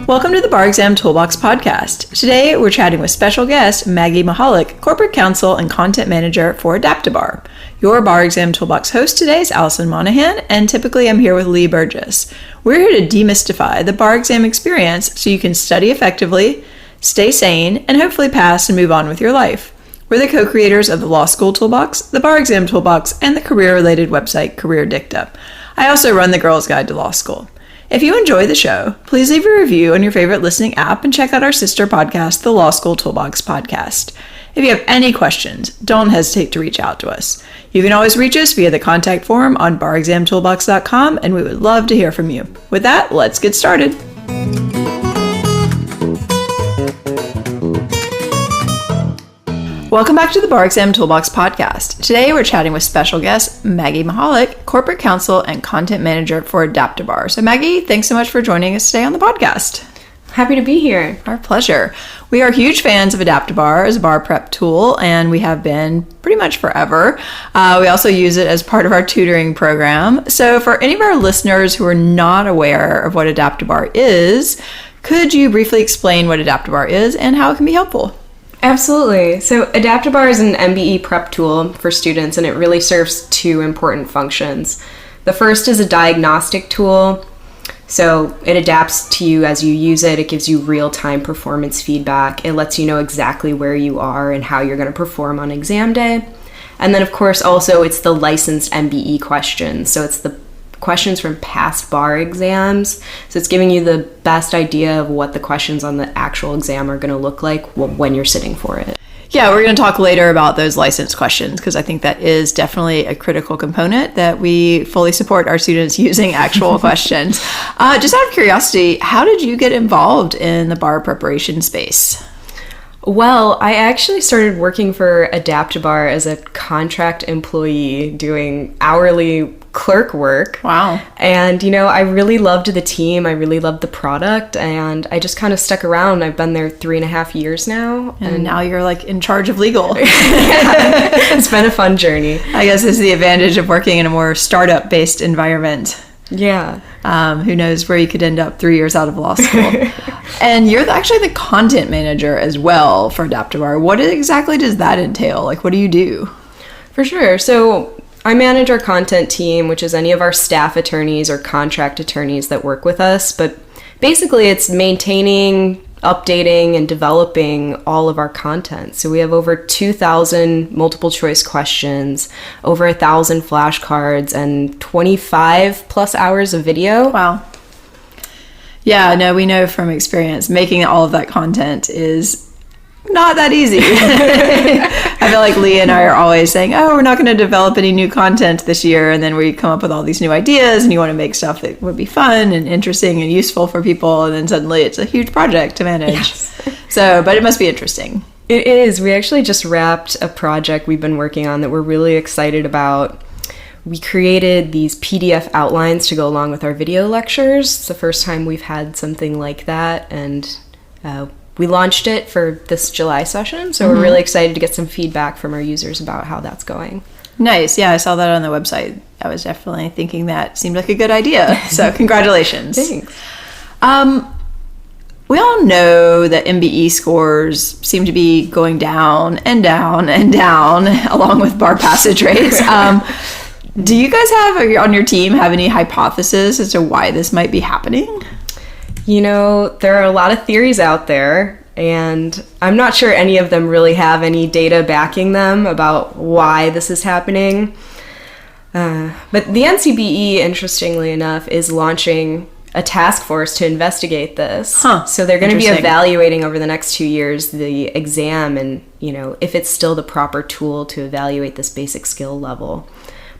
Welcome to the Bar Exam Toolbox podcast. Today, we're chatting with special guest Maggy Mahalick, Corporate Counsel and Content Manager for AdaptiBar. Your Bar Exam Toolbox host today is Alison Lee, and typically I'm here with Lee Burgess. We're here to demystify the bar exam experience so you can study effectively, stay sane, and hopefully pass and move on with your life. We're the co-creators of the Law School Toolbox, the Bar Exam Toolbox, and the career-related website Career Dicta. I also run the Girls Guide to Law School. If you enjoy the show, please leave a review on your favorite listening app and check out our sister podcast, the Law School Toolbox podcast. If you have any questions, don't hesitate to reach out to us. You can always reach us via the contact form on barexamtoolbox.com, and we would love to hear from you. With that, let's get started. Welcome back to the Bar Exam Toolbox podcast. Today we're chatting with special guest Maggy Mahalick, Corporate Counsel and Content Manager for AdaptiBar. So Maggy, thanks so much for joining us today on the podcast. Happy to be here. Our pleasure. We are huge fans of AdaptiBar as a bar prep tool, and we have been pretty much forever. We also use it as part of our tutoring program. So for any of our listeners who are not aware of what AdaptiBar is, could you briefly explain what AdaptiBar is and how it can be helpful? Absolutely. So AdaptiBar is an MBE prep tool for students, and it really serves two important functions. The first is a diagnostic tool. So it adapts to you as you use it. It gives you real-time performance feedback. It lets you know exactly where you are and how you're going to perform on exam day. And then, of course, also it's the licensed MBE questions. So it's the questions from past bar exams. So it's giving you the best idea of what the questions on the actual exam are going to look like when you're sitting for it. Yeah, we're going to talk later about those licensed questions because I think that is definitely a critical component that we fully support our students using actual questions. Just out of curiosity, how did you get involved in the bar preparation space? Well, I actually started working for AdaptiBar as a contract employee doing hourly clerk work. Wow. And, I really loved the team. I really loved the product. And I just kind of stuck around. I've been there 3.5 years now. And now you're like in charge of legal. Yeah. It's been a fun journey. I guess this is the advantage of working in a more startup-based environment. Yeah. Who knows where you could end up 3 years out of law school. And you're actually the content manager as well for AdaptiBar. What exactly does that entail? Like, what do you do? For sure. So I manage our content team, which is any of our staff attorneys or contract attorneys that work with us. But basically, it's maintaining, updating, and developing all of our content. So we have over 2,000 multiple choice questions, over 1,000 flashcards, and 25 plus hours of video. Wow. Yeah, no, we know from experience, making all of that content is not that easy. I feel like Lee and I are always saying, we're not going to develop any new content this year. And then we come up with all these new ideas and you want to make stuff that would be fun and interesting and useful for people. And then suddenly it's a huge project to manage. Yes. But it must be interesting. It is. We actually just wrapped a project we've been working on that we're really excited about. We created these PDF outlines to go along with our video lectures. It's the first time we've had something like that. And we launched it for this July session, so we're really excited to get some feedback from our users about how that's going. Nice. Yeah, I saw that on the website. I was definitely thinking that seemed like a good idea. So congratulations. Thanks. We all know that MBE scores seem to be going down and down and down along with bar passage rates. Do you guys on your team have any hypothesis as to why this might be happening? There are a lot of theories out there, and I'm not sure any of them really have any data backing them about why this is happening. But the NCBE, interestingly enough, is launching a task force to investigate this. So they're going to be evaluating over the next 2 years the exam and, if it's still the proper tool to evaluate this basic skill level.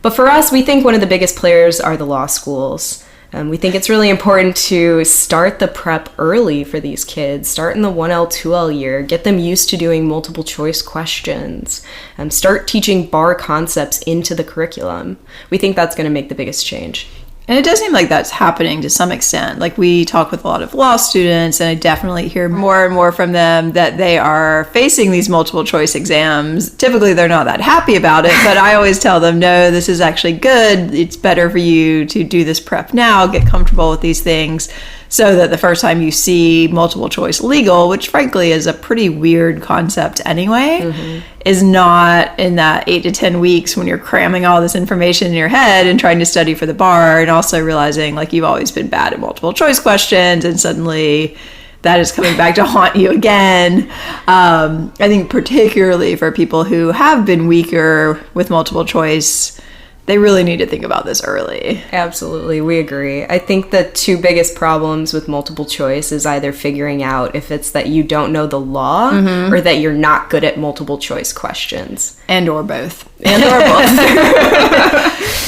But for us, we think one of the biggest players are the law schools. We think it's really important to start the prep early for these kids. Start in the 1L, 2L year. Get them used to doing multiple choice questions. Start teaching bar concepts into the curriculum. We think that's going to make the biggest change. And it does seem like that's happening to some extent. Like, we talk with a lot of law students, and I definitely hear more and more from them that they are facing these multiple choice exams. Typically, they're not that happy about it, but I always tell them, no, this is actually good. It's better for you to do this prep now, get comfortable with these things, so that the first time you see multiple choice legal, which frankly is a pretty weird concept anyway, is not in that 8 to 10 weeks when you're cramming all this information in your head and trying to study for the bar, and also realizing like you've always been bad at multiple choice questions, and suddenly that is coming back to haunt you again. I think particularly for people who have been weaker with multiple choice, they really need to think about this early. Absolutely, we agree. I think the two biggest problems with multiple choice is either figuring out if it's that you don't know the law or that you're not good at multiple choice questions. And or both.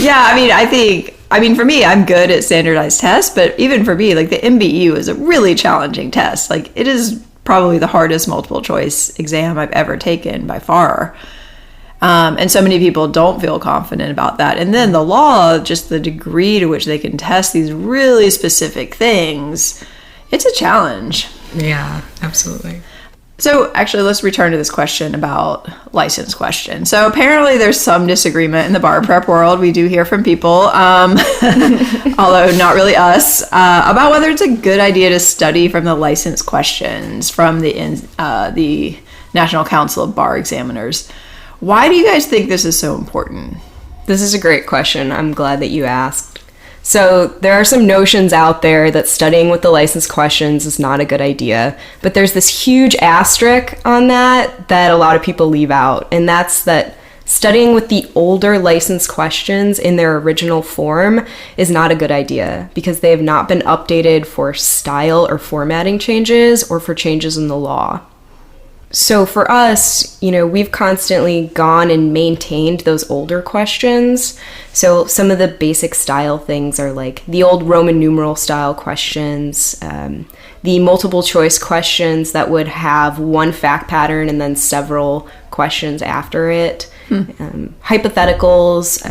Yeah, I mean, for me, I'm good at standardized tests, but even for me, like the MBU is a really challenging test. Like, it is probably the hardest multiple choice exam I've ever taken by far. And so many people don't feel confident about that. And then the law, just the degree to which they can test these really specific things, it's a challenge. Yeah, absolutely. So actually, let's return to this question about license questions. So apparently there's some disagreement in the bar prep world. We do hear from people, although not really us, about whether it's a good idea to study from the license questions from the National Council of Bar Examiners. Why do you guys think this is so important? This is a great question. I'm glad that you asked. So there are some notions out there that studying with the license questions is not a good idea, but there's this huge asterisk on that a lot of people leave out, and that's that studying with the older license questions in their original form is not a good idea because they have not been updated for style or formatting changes or for changes in the law. So for us, we've constantly gone and maintained those older questions. So some of the basic style things are like the old Roman numeral style questions, the multiple choice questions that would have one fact pattern and then several questions after it, hypotheticals,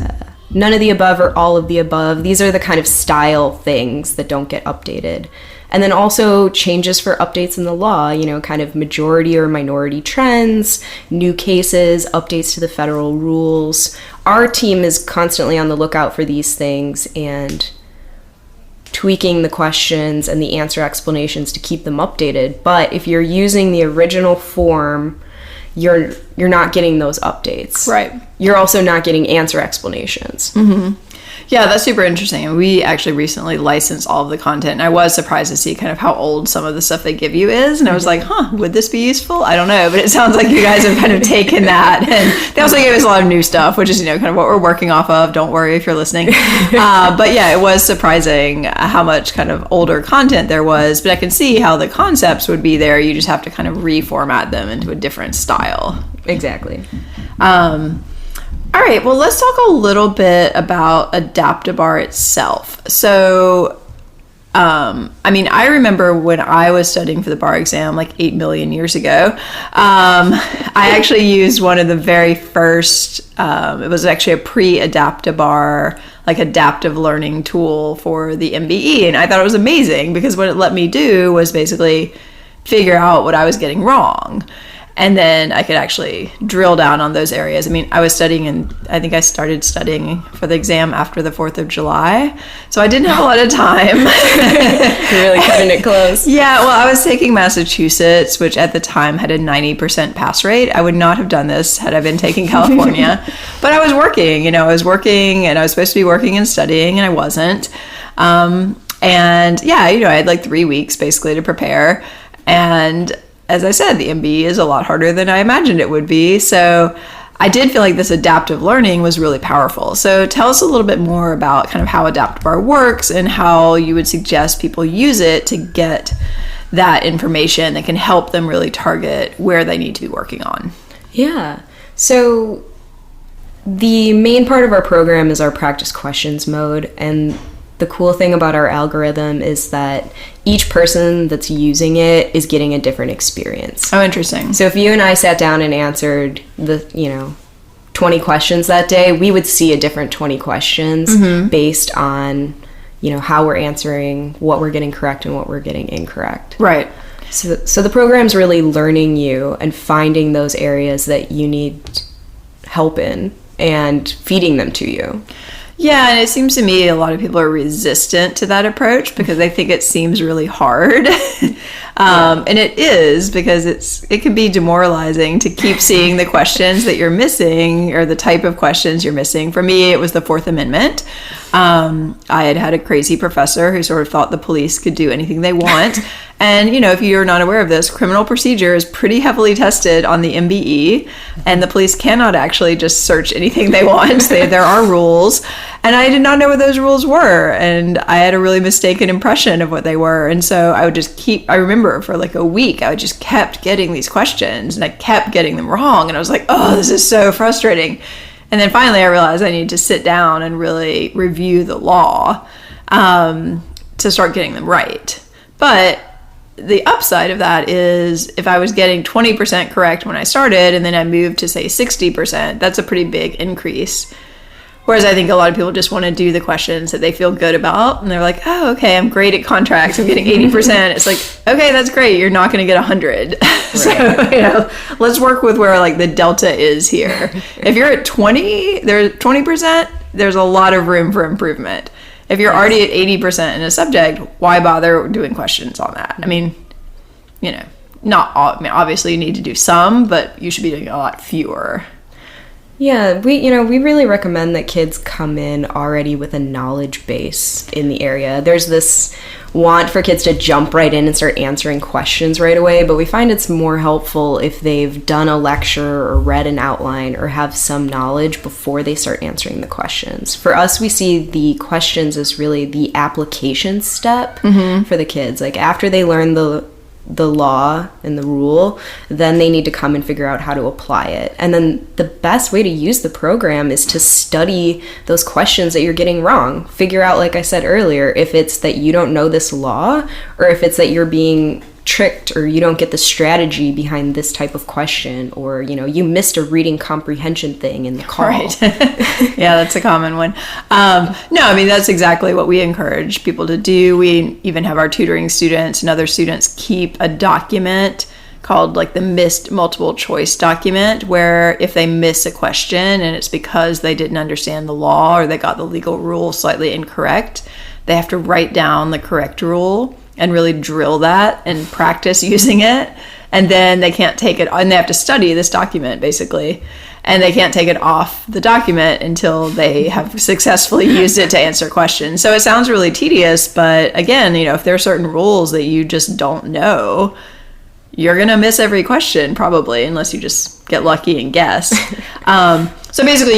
none of the above or all of the above. These are the kind of style things that don't get updated. And then also changes for updates in the law, kind of majority or minority trends, new cases, updates to the federal rules. Our team is constantly on the lookout for these things and tweaking the questions and the answer explanations to keep them updated. But if you're using the original form, you're not getting those updates. Right. You're also not getting answer explanations. Mm-hmm. Yeah, that's super interesting. And we actually recently licensed all of the content. And I was surprised to see kind of how old some of the stuff they give you is. And I was like, would this be useful? I don't know. But it sounds like you guys have kind of taken that. And they also gave us a lot of new stuff, which is, kind of what we're working off of. Don't worry if you're listening. But yeah, it was surprising how much kind of older content there was. But I can see how the concepts would be there. You just have to kind of reformat them into a different style. Exactly. All right, well, let's talk a little bit about AdaptiBar itself. So, I remember when I was studying for the bar exam like 8 million years ago, I actually used one of the very first, it was actually a pre-AdaptiBar, like adaptive learning tool for the MBE. And I thought it was amazing because what it let me do was basically figure out what I was getting wrong. And then I could actually drill down on those areas. I was studying, and I think I started studying for the exam after the 4th of July. So I didn't have a lot of time. You're really cutting it close. Yeah, well, I was taking Massachusetts, which at the time had a 90% pass rate. I would not have done this had I been taking California. But I was working, and I was supposed to be working and studying, and I wasn't. And yeah, I had like 3 weeks basically to prepare. And as I said, the MBE is a lot harder than I imagined it would be. So I did feel like this adaptive learning was really powerful. So tell us a little bit more about kind of how AdaptiBar works and how you would suggest people use it to get that information that can help them really target where they need to be working on. Yeah. So the main part of our program is our practice questions mode. And the cool thing about our algorithm is that each person that's using it is getting a different experience. Oh, interesting. So if you and I sat down and answered the, 20 questions that day, we would see a different 20 questions based on how we're answering, what we're getting correct and what we're getting incorrect. Right. So the program's really learning you and finding those areas that you need help in and feeding them to you. Yeah, and it seems to me a lot of people are resistant to that approach because they think it seems really hard. And it is, because it can be demoralizing to keep seeing the questions that you're missing, or the type of questions you're missing. For me, it was the Fourth Amendment. I had a crazy professor who sort of thought the police could do anything they want. And, if you're not aware of this, criminal procedure is pretty heavily tested on the MBE, and the police cannot actually just search anything they want. There are rules, and I did not know what those rules were, and I had a really mistaken impression of what they were. And so I would just I remember for like a week, I just kept getting these questions, and I kept getting them wrong, and I was like, oh, this is so frustrating. And then finally I realized I needed to sit down and really review the law to start getting them right. But the upside of that is if I was getting 20% correct when I started and then I moved to, say, 60%, that's a pretty big increase. Whereas I think a lot of people just want to do the questions that they feel good about, and they're like, oh, okay, I'm great at contracts, I'm getting 80%. It's like, okay, that's great, you're not going to get 100. Right. So, let's work with where like the delta is here. If you're at 20%, there's a lot of room for improvement. If you're already at 80% in a subject, why bother doing questions on that? I mean, obviously you need to do some, but you should be doing a lot fewer. Yeah, we really recommend that kids come in already with a knowledge base in the area. There's this want for kids to jump right in and start answering questions right away, but we find it's more helpful if they've done a lecture or read an outline or have some knowledge before they start answering the questions. For us, we see the questions as really the application step for the kids. Like after they learn the law and the rule, then they need to come and figure out how to apply it. And then the best way to use the program is to study those questions that you're getting wrong. Figure out, like I said earlier, if it's that you don't know this law, or if it's that you're being tricked, or you don't get the strategy behind this type of question, or you missed a reading comprehension thing in the call. Right. Yeah, that's a common one. No, I mean, that's exactly what we encourage people to do. We even have our tutoring students and other students keep a document called like the missed multiple choice document, where if they miss a question and it's because they didn't understand the law or they got the legal rule slightly incorrect, they have to write down the correct rule and really drill that and practice using it. And then they can't take it, and they have to study this document basically, and they can't take it off the document until they have successfully used it to answer questions. So it sounds really tedious, but again, if there are certain rules that you just don't know, you're going to miss every question probably, unless you just get lucky and guess. So basically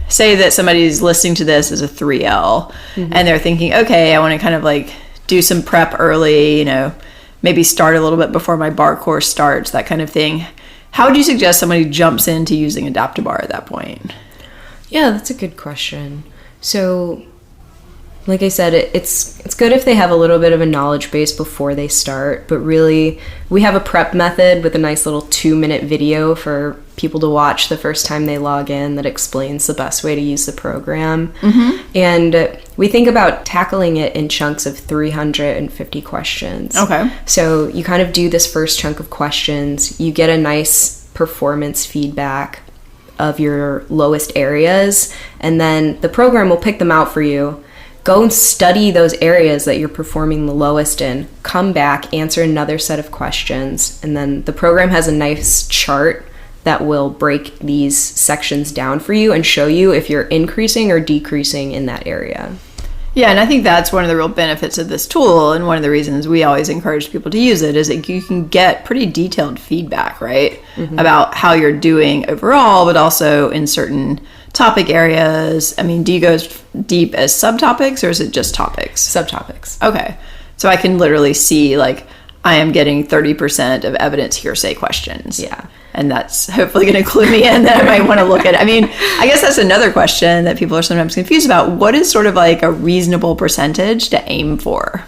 say that somebody's listening to this as a 3L and they're thinking, okay, I want to kind of like do some prep early, maybe start a little bit before my bar course starts, that kind of thing. How would you suggest somebody jumps into using AdaptiBar at that point? Yeah, that's a good question. So, like I said, it's good if they have a little bit of a knowledge base before they start, but really, we have a prep method with a nice little 2-minute video for people to watch the first time they log in that explains the best way to use the program. And we think about tackling it in chunks of 350 questions. Okay. So you kind of do this first chunk of questions, you get a nice performance feedback of your lowest areas, and then the program will pick them out for you. Go and study those areas that you're performing the lowest in. Come back, answer another set of questions, and then the program has a nice chart that will break these sections down for you and show you if you're increasing or decreasing in that area. Yeah, and I think that's one of the real benefits of this tool, and one of the reasons we always encourage people to use it is that you can get pretty detailed feedback, right, about how you're doing overall, but also in certain topic areas. I mean, do you go as deep as subtopics, or is it just topics? Subtopics. Okay. So I can literally see, like, I am getting 30% of evidence hearsay questions. Yeah. And that's hopefully going to clue me in that I might want to look at it. I mean, I guess that's another question that people are sometimes confused about. What is sort of like a reasonable percentage to aim for?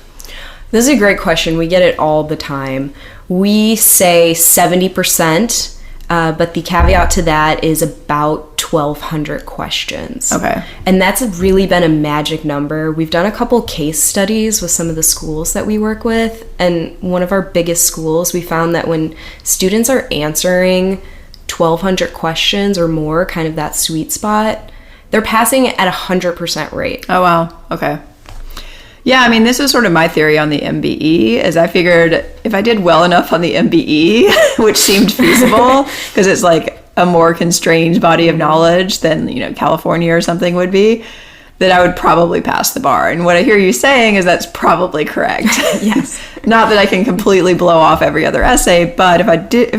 This is a great question. We get it all the time. We say 70% But the caveat to that is about 1,200 questions. Okay. And that's really been a magic number. We've done a couple case studies with some of the schools that we work with. And one of our biggest schools, we found that when students are answering 1,200 questions or more, kind of that sweet spot, they're passing at 100% rate. Oh, wow. Okay. Yeah, I mean, this is sort of my theory on the MBE, is I figured if I did well enough on the MBE, which seemed feasible, because it's like a more constrained body of knowledge than, California or something would be, that I would probably pass the bar. And what I hear you saying is that's probably correct. Yes. Not that I can completely blow off every other essay, but if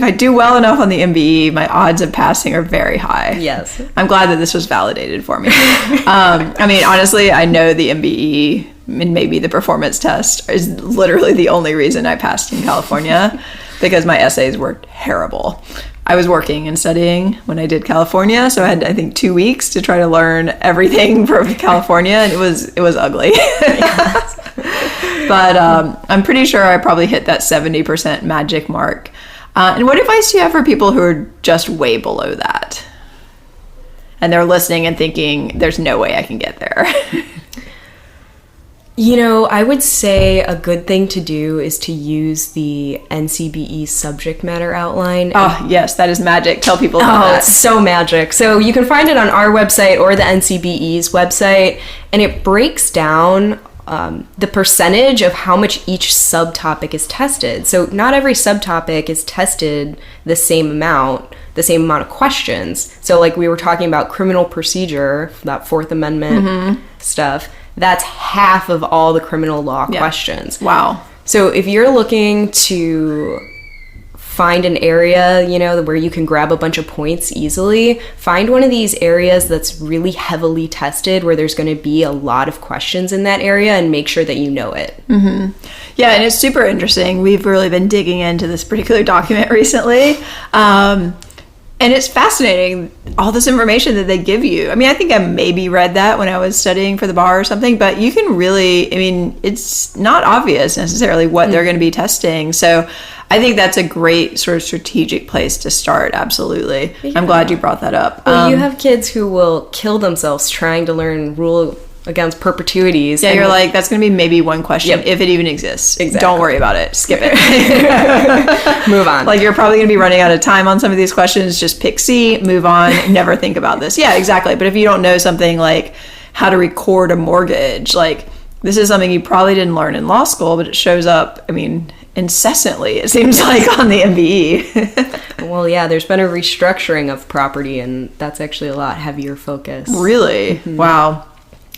I do well enough on the MBE, my odds of passing are very high. Yes. I'm glad that this was validated for me. I mean, honestly, I know the MBE and maybe the performance test is literally the only reason I passed in California, because my essays were terrible. I was working and studying when I did California, so I had, I think, 2 weeks to try to learn everything from California, and it was ugly. But I'm pretty sure I probably hit that 70% magic mark. And what advice do you have for people who are just way below that? And they're listening and thinking, there's no way I can get there. I would say a good thing to do is to use the NCBE subject matter outline. Oh, yes, that is magic. Tell people about that. It's so magic. So you can find it on our website or the NCBE's website, and it breaks down the percentage of how much each subtopic is tested. So not every subtopic is tested the same amount of questions. So like we were talking about criminal procedure, that Fourth Amendment stuff, that's half of all the criminal law questions. Wow. So if you're looking to find an area, where you can grab a bunch of points easily, find one of these areas that's really heavily tested, where there's going to be a lot of questions in that area, and make sure that you know it. Mm-hmm. Yeah, and it's super interesting. We've really been digging into this particular document recently. And it's fascinating, all this information that they give you. I mean, I think I maybe read that when I was studying for the bar or something, but you can really, it's not obvious necessarily what they're going to be testing. So I think that's a great sort of strategic place to start. Absolutely. Yeah. I'm glad you brought that up. Well, you have kids who will kill themselves trying to learn rule against perpetuities. Yeah, you're like, that's going to be maybe one question, if it even exists. Exactly. Don't worry about it. Skip it. Move on. Like, you're probably going to be running out of time on some of these questions. Just pick C, move on, never think about this. Yeah, exactly. But if you don't know something like how to record a mortgage, like, this is something you probably didn't learn in law school, but it shows up, incessantly, it seems like, on the MBE. Well, yeah, there's been a restructuring of property, and that's actually a lot heavier focus. Really? Mm-hmm. Wow.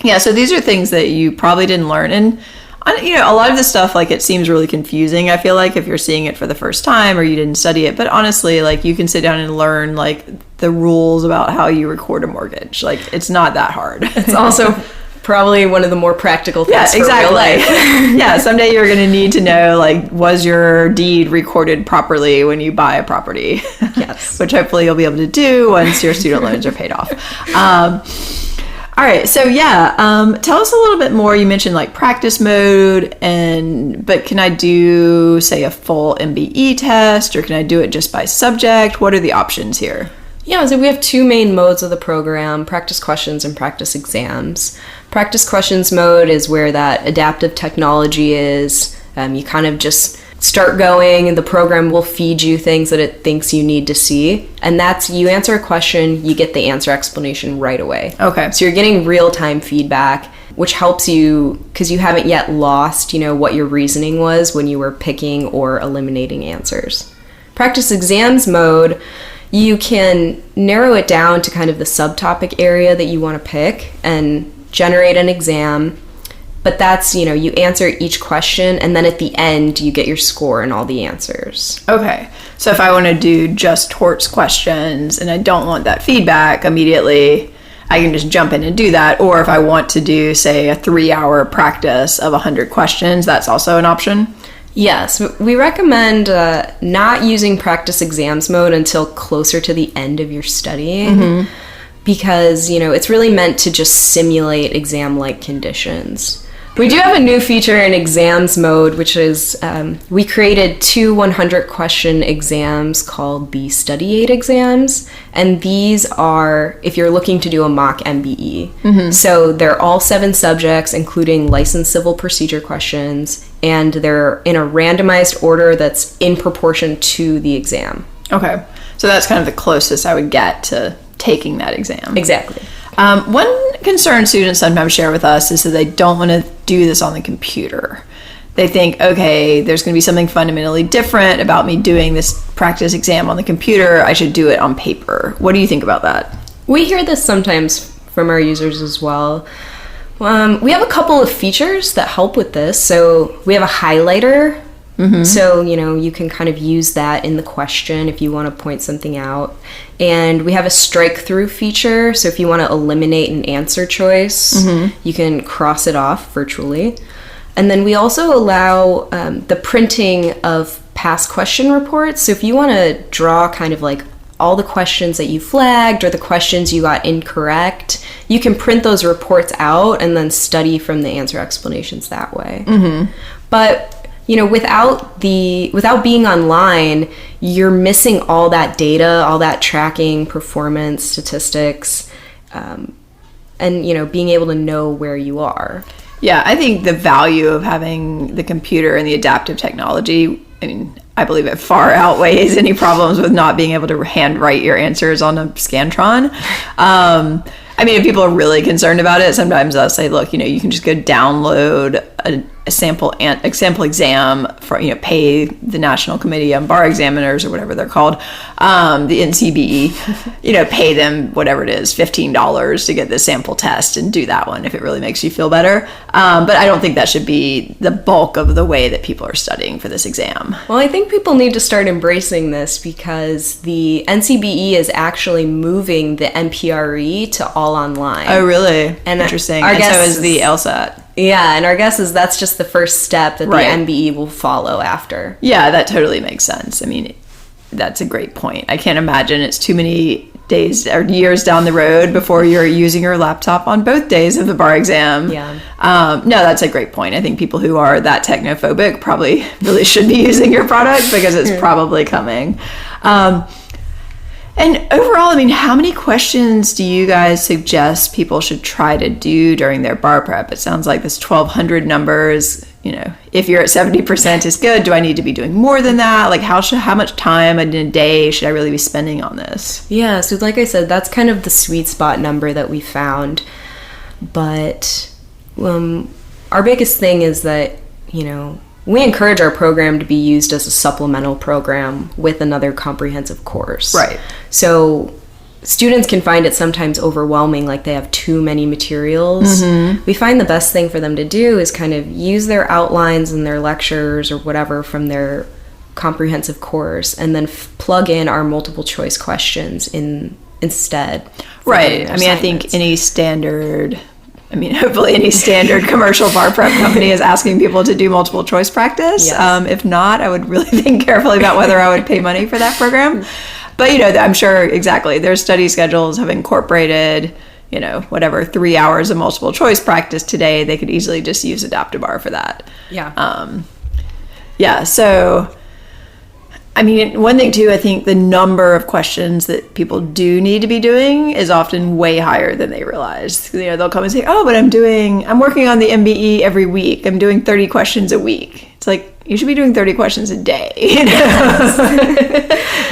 Yeah, so these are things that you probably didn't learn. And, a lot of this stuff, like, it seems really confusing, I feel like, if you're seeing it for the first time or you didn't study it. But honestly, like, you can sit down and learn, like, the rules about how you record a mortgage. Like, it's not that hard. It's also probably one of the more practical things for real life. Yeah, someday you're going to need to know, like, was your deed recorded properly when you buy a property? Yes. Which hopefully you'll be able to do once your student loans are paid off. All right, so tell us a little bit more. You mentioned like practice mode, but can I do, say, a full MBE test, or can I do it just by subject? What are the options here? Yeah, so we have two main modes of the program: practice questions and practice exams. Practice questions mode is where that adaptive technology is. You kind of just start going, and the program will feed you things that it thinks you need to see. And that's, you answer a question, you get the answer explanation right away. Okay. So you're getting real-time feedback, which helps you because you haven't yet lost, what your reasoning was when you were picking or eliminating answers. Practice exams mode, you can narrow it down to kind of the subtopic area that you want to pick and generate an exam. But that's, you answer each question, and then at the end, you get your score and all the answers. Okay. So if I want to do just torts questions and I don't want that feedback immediately, I can just jump in and do that. Or if I want to do, say, a 3-hour practice of 100 questions, that's also an option? Yes. We recommend not using practice exams mode until closer to the end of your studying. Mm-hmm. Because, it's really meant to just simulate exam-like conditions. We do have a new feature in exams mode, which is we created 2 100-question exams called the Study Aid exams. And these are if you're looking to do a mock MBE. So they're all 7 subjects, including licensed civil procedure questions, and they're in a randomized order that's in proportion to the exam. Okay. So that's kind of the closest I would get to taking that exam. Exactly. One concern students sometimes share with us is that they don't want to do this on the computer. They think, okay, there's going to be something fundamentally different about me doing this practice exam on the computer. I should do it on paper. What do you think about that? We hear this sometimes from our users as well. We have a couple of features that help with this. So we have a highlighter. So, you can kind of use that in the question if you want to point something out. And we have a strike through feature. So if you want to eliminate an answer choice, you can cross it off virtually. And then we also allow the printing of past question reports. So if you want to draw kind of like all the questions that you flagged or the questions you got incorrect, you can print those reports out and then study from the answer explanations that way. But without being online, you're missing all that data, all that tracking, performance, statistics, and being able to know where you are. Yeah, I think the value of having the computer and the adaptive technology, I believe it far outweighs any problems with not being able to handwrite your answers on a Scantron. If people are really concerned about it, sometimes I'll say, look, you can just go download a sample exam for, pay the National Committee on Bar Examiners or whatever they're called, the NCBE, pay them whatever it is, $15 to get the sample test and do that one if it really makes you feel better. But I don't think that should be the bulk of the way that people are studying for this exam. Well, I think people need to start embracing this because the NCBE is actually moving the NPRE to all online. Oh, really? And interesting. And so is the LSAT. Yeah, and our guess is that's just the first step that the MBE will follow after. Yeah, that totally makes sense. That's a great point. I can't imagine it's too many days or years down the road before you're using your laptop on both days of the bar exam. Yeah. No, that's a great point. I think people who are that technophobic probably really should be using your product because it's probably coming. And overall, how many questions do you guys suggest people should try to do during their bar prep? It sounds like this 1,200 numbers, if you're at 70% is good. Do I need to be doing more than that? Like how much time in a day should I really be spending on this? Yeah, so like I said, that's kind of the sweet spot number that we found. But our biggest thing is that, we encourage our program to be used as a supplemental program with another comprehensive course. Right. So students can find it sometimes overwhelming, like they have too many materials. We find the best thing for them to do is kind of use their outlines and their lectures or whatever from their comprehensive course and then plug in our multiple choice questions instead. Right. I think any standard... hopefully any standard commercial bar prep company is asking people to do multiple choice practice. Yes. If not, I would really think carefully about whether I would pay money for that program. But, I'm sure exactly their study schedules have incorporated, 3 hours of multiple choice practice today. They could easily just use AdaptiBar for that. Yeah. So... one thing too, I think the number of questions that people do need to be doing is often way higher than they realize. They'll come and say, oh, but I'm working on the MBE every week. I'm doing 30 questions a week. It's like, you should be doing 30 questions a day.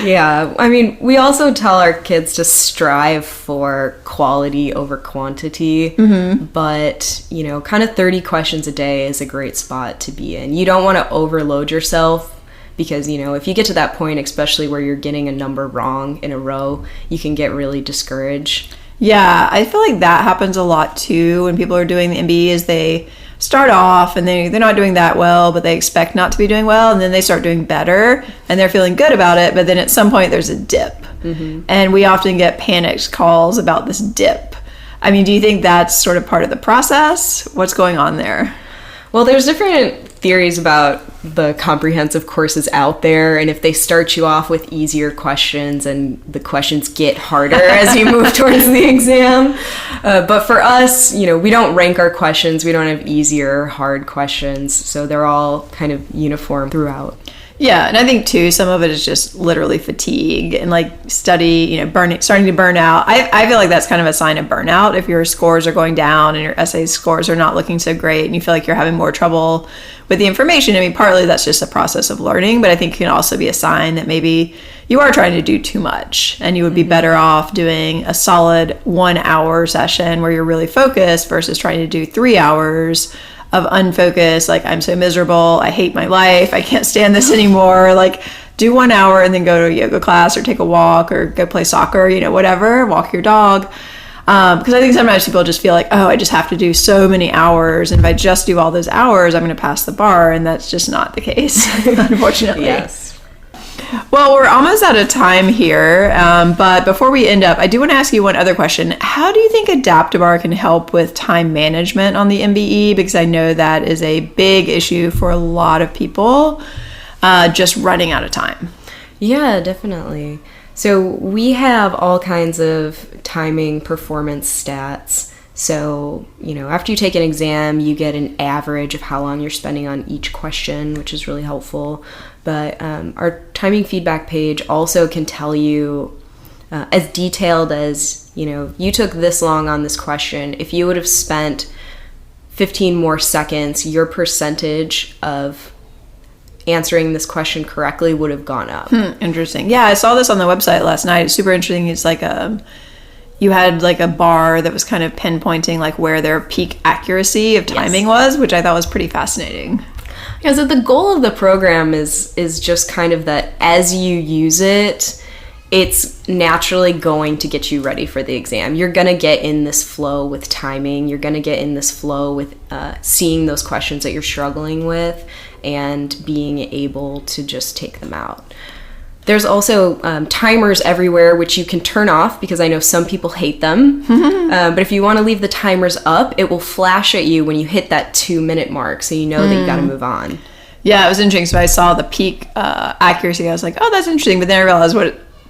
Yeah. We also tell our kids to strive for quality over quantity, but, kind of 30 questions a day is a great spot to be in. You don't want to overload yourself. Because, if you get to that point, especially where you're getting a number wrong in a row, you can get really discouraged. Yeah, I feel like that happens a lot too when people are doing the MBE is they start off and they're not doing that well, but they expect not to be doing well, and then they start doing better and they're feeling good about it, but then at some point there's a dip. And we often get panicked calls about this dip. Do you think that's sort of part of the process? What's going on there? Well, there's different theories about the comprehensive courses out there, and if they start you off with easier questions and the questions get harder as you move towards the exam. But for us, we don't rank our questions. We don't have easy or hard questions. So they're all kind of uniform throughout. Yeah, and I think too, some of it is just literally fatigue and like starting to burn out. I feel like that's kind of a sign of burnout if your scores are going down and your essay scores are not looking so great and you feel like you're having more trouble with the information. I mean, partly that's just a process of learning, but I think it can also be a sign that maybe you are trying to do too much and you would be better off doing a solid 1 hour session where you're really focused versus trying to do 3 hours of unfocused, like I'm so miserable, I hate my life, I can't stand this anymore. Like do 1 hour and then go to a yoga class or take a walk or go play soccer, whatever, walk your dog. Because I think sometimes people just feel like, oh, I just have to do so many hours, and if I just do all those hours, I'm going to pass the bar, and that's just not the case, unfortunately. Yes. Well, we're almost out of time here, but before we end up, I do want to ask you one other question. How do you think AdaptiBar can help with time management on the MBE? Because I know that is a big issue for a lot of people, just running out of time. Yeah, definitely. So we have all kinds of timing performance stats. So, after you take an exam, you get an average of how long you're spending on each question, which is really helpful. But our timing feedback page also can tell you, as detailed as, you took this long on this question. If you would have spent 15 more seconds, your percentage of answering this question correctly would have gone up. Interesting. Yeah, I saw this on the website last night. It's super interesting. It's like you had like a bar that was kind of pinpointing like where their peak accuracy of timing was, which I thought was pretty fascinating. Yeah, so the goal of the program is just kind of that as you use it, it's naturally going to get you ready for the exam. You're going to get in this flow with timing. You're going to get in this flow with seeing those questions that you're struggling with and being able to just take them out. There's also timers everywhere, which you can turn off because I know some people hate them. But if you want to leave the timers up, it will flash at you when you hit that 2-minute mark. So you know that you got to move on. Yeah, it was interesting. So I saw the peak accuracy. I was like, oh, that's interesting. But then I realized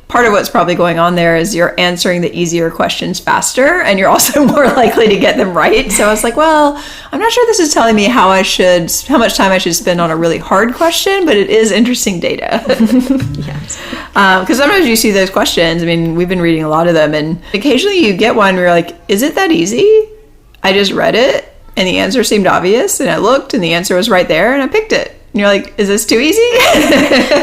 part of what's probably going on there is you're answering the easier questions faster and you're also more likely to get them right. So I was like, well, I'm not sure this is telling me how much time I should spend on a really hard question, but it is interesting data. Yes. Because sometimes you see those questions. I mean, we've been reading a lot of them and occasionally you get one where you're like, is it that easy? I just read it and the answer seemed obvious and I looked and the answer was right there and I picked it. And you're like, is this too easy?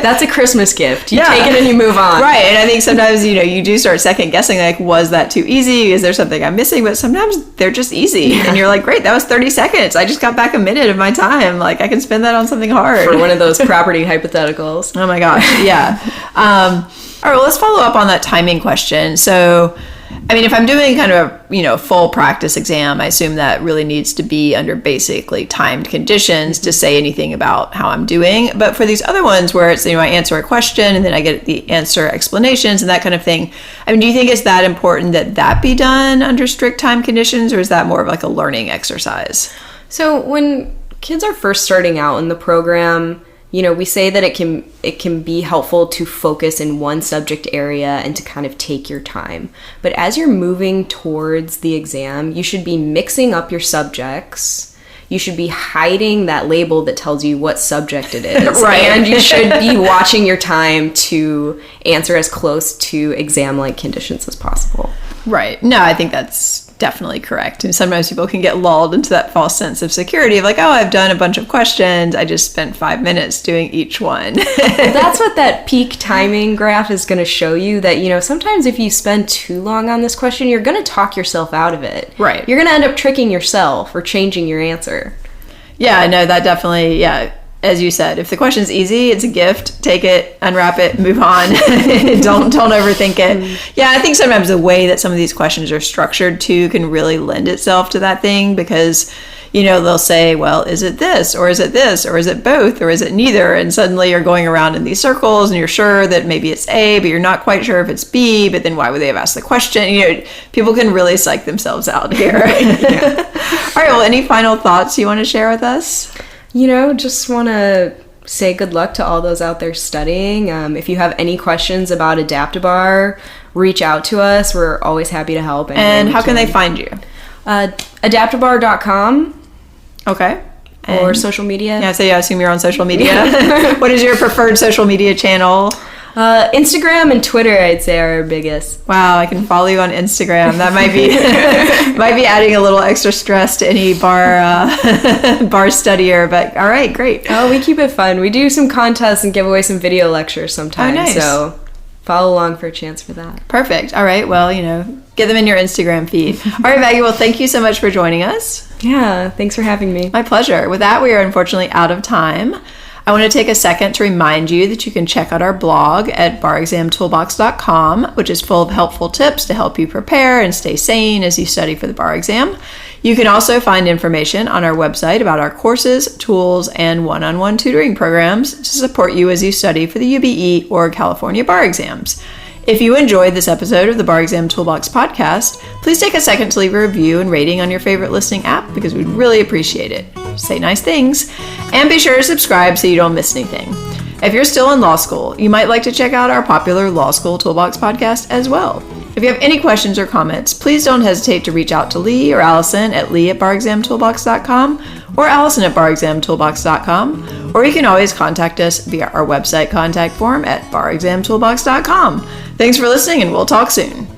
That's a Christmas gift. You take it and you move on. Right. And I think sometimes, you do start second guessing, like, was that too easy? Is there something I'm missing? But sometimes they're just easy. Yeah. And you're like, great, that was 30 seconds. I just got back a minute of my time. Like, I can spend that on something hard. For one of those property hypotheticals. Oh my gosh. Yeah. All right. Well, let's follow up on that timing question. So, I mean, if I'm doing kind of a, full practice exam, I assume that really needs to be under basically timed conditions to say anything about how I'm doing. But for these other ones where it's, I answer a question and then I get the answer explanations and that kind of thing. I mean, do you think it's that important that be done under strict time conditions, or is that more of like a learning exercise? So when kids are first starting out in the program, we say that it can be helpful to focus in one subject area and to kind of take your time. But as you're moving towards the exam, you should be mixing up your subjects. You should be hiding that label that tells you what subject it is. Right. And you should be watching your time to answer as close to exam-like conditions as possible. Right. No, I think that's definitely correct. And sometimes people can get lulled into that false sense of security of like, oh, I've done a bunch of questions. I just spent 5 minutes doing each one. That's what that peak timing graph is going to show you, that, sometimes if you spend too long on this question, you're going to talk yourself out of it. Right. You're going to end up tricking yourself or changing your answer. Yeah, no, that definitely, yeah. As you said, if the question's easy, it's a gift. Take it, unwrap it, move on. Don't overthink it. Yeah, I think sometimes the way that some of these questions are structured too can really lend itself to that thing because, they'll say, well, is it this, or is it this, or is it both, or is it neither? And suddenly you're going around in these circles and you're sure that maybe it's A, but you're not quite sure if it's B, but then why would they have asked the question? People can really psych themselves out here. Yeah. All right, well, any final thoughts you want to share with us? Just want to say good luck to all those out there studying. If you have any questions about AdaptiBar reach out to us. We're always happy to help. And how can they find you? AdaptiBar.com. Okay. Or social media. Yeah, so I assume you're on social media. What is your preferred social media channel? Instagram and Twitter, I'd say, are our biggest. Wow, I can follow you on Instagram. That might be might be adding a little extra stress to any bar studier, but all right, great. Oh, we keep it fun. We do some contests and give away some video lectures sometimes. Oh, nice. So follow along for a chance for that. Perfect. All right, well, get them in your Instagram feed. All right, Maggie, well, thank you so much for joining us. Yeah, thanks for having me. My pleasure. With that, we are unfortunately out of time. I want to take a second to remind you that you can check out our blog at barexamtoolbox.com, which is full of helpful tips to help you prepare and stay sane as you study for the bar exam. You can also find information on our website about our courses, tools, and one-on-one tutoring programs to support you as you study for the UBE or California bar exams. If you enjoyed this episode of the Bar Exam Toolbox podcast, please take a second to leave a review and rating on your favorite listening app because we'd really appreciate it. Say nice things, and be sure to subscribe so you don't miss anything. If you're still in law school, you might like to check out our popular Law School Toolbox podcast as well. If you have any questions or comments, please don't hesitate to reach out to Lee or Allison at lee@barexamtoolbox.com or allison@barexamtoolbox.com, or you can always contact us via our website contact form at barexamtoolbox.com. Thanks for listening, and we'll talk soon.